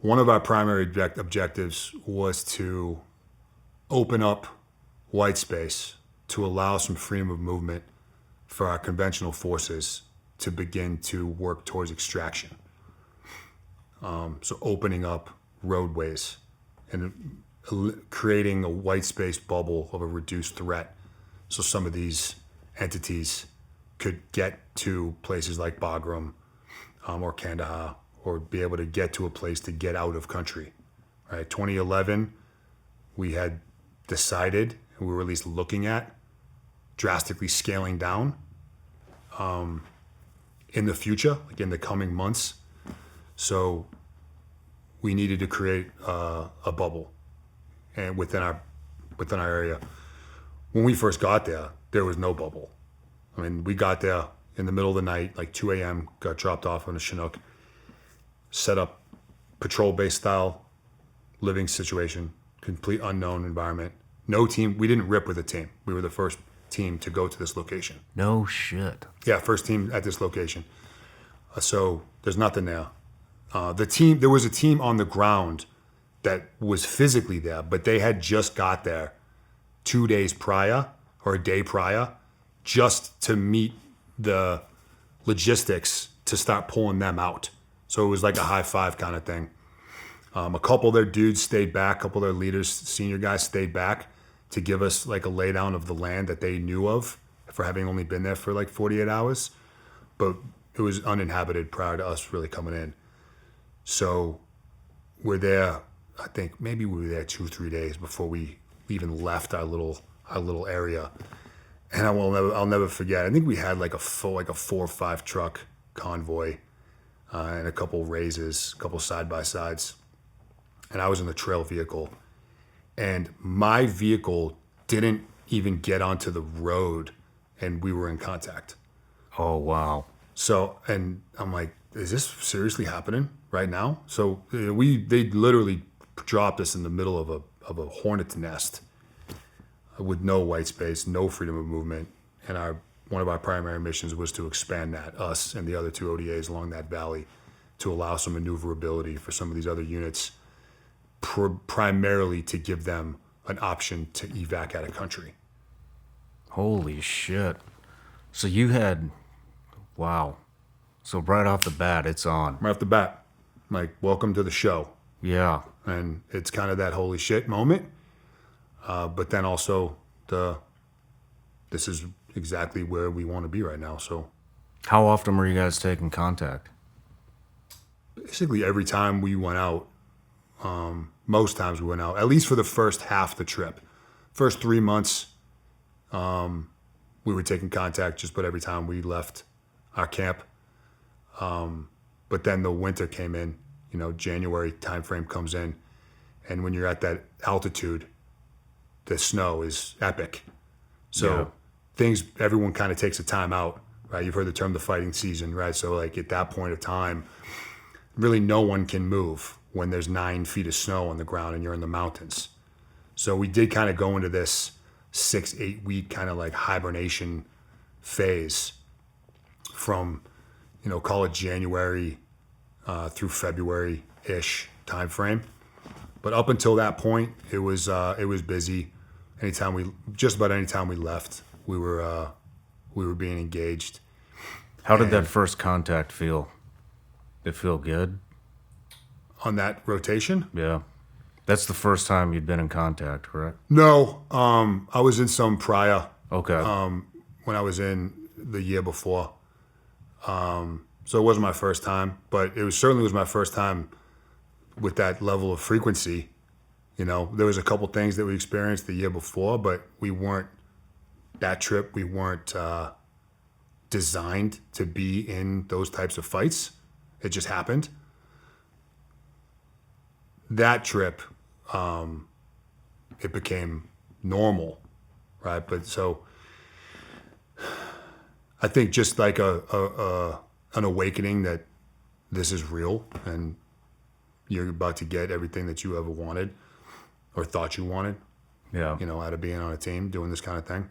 one of our primary objectives was to open up white space to allow some freedom of movement for our conventional forces to begin to work towards extraction. So opening up roadways and creating a white space bubble of a reduced threat so some of these entities could get to places like Bagram or Kandahar, or be able to get to a place to get out of country. Right? 2011, we had decided, and we were at least looking at, drastically scaling down in the future, like in the coming months. So we needed to create a bubble and within our area. When we first got there, there was no bubble. I mean, we got there in the middle of the night, like 2 a.m., got dropped off on a Chinook, set up patrol-based style living situation, complete unknown environment. No team, we didn't rip with a team. We were the first team to go to this location. No shit. Yeah, first team at this location. So there's nothing there. There was a team on the ground that was physically there, but they had just got there 2 days prior or a day prior just to meet the logistics to start pulling them out. So it was like a high five kind of thing. A couple of their dudes stayed back, a couple of their leaders, senior guys stayed back to give us like a laydown of the land that they knew of for having only been there for like 48 hours. But it was uninhabited prior to us really coming in. So we're there, I think maybe we were there 2-3 days before we even left our little area. And I'll never forget. I think we had like a 4 or 5 truck convoy and a couple raises, a couple side-by-sides. And I was in the trail vehicle. And my vehicle didn't even get onto the road and we were in contact. Oh, wow. So, and I'm like, is this seriously happening right now? So they literally dropped us in the middle of a hornet's nest with no white space, no freedom of movement. And one of our primary missions was to expand that, us and the other 2 ODAs along that valley, to allow some maneuverability for some of these other units, primarily to give them an option to evac out of country. Holy shit. So you had, wow. So right off the bat, it's on. Right off the bat, like, welcome to the show. Yeah. And it's kind of that holy shit moment. But then also this is exactly where we want to be right now. So how often were you guys taking contact? Basically every time we went out, most times we went out, at least for the first half of the trip. First 3 months, we were taking contact just about every time we left our camp. But then the winter came in, January timeframe comes in. And when you're at that altitude, the snow is epic. So everyone kind of takes a time out, right? You've heard the term the fighting season, right? So like at that point of time, really no one can move when there's 9 feet of snow on the ground and you're in the mountains. So we did kind of go into this 6-8 week kind of like hibernation phase from, call it January through February-ish timeframe. But up until that point, it was busy. Just about any time we left, we were being engaged. How did that first contact feel? Did it feel good? On that rotation? Yeah. That's the first time you'd been in contact, correct? No. I was in some prior. Okay. When I was in the year before. So it wasn't my first time, but it certainly was my first time with that level of frequency. There was a couple things that we experienced the year before, but we weren't designed to be in those types of fights. It just happened. That trip, it became normal, right? But so I think just like an awakening that this is real and you're about to get everything that you ever wanted or thought you wanted. Yeah. Out of being on a team doing this kind of thing.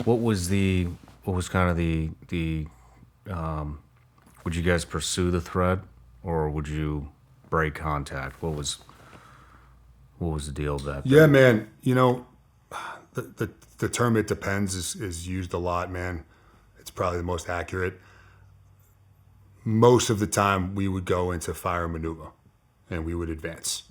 What was kind of the would you guys pursue the threat, or would you break contact? What was the deal with that? Yeah, man. You know, the term "it depends" is used a lot, man. It's probably the most accurate. Most of the time, we would go into fire and maneuver, and we would advance.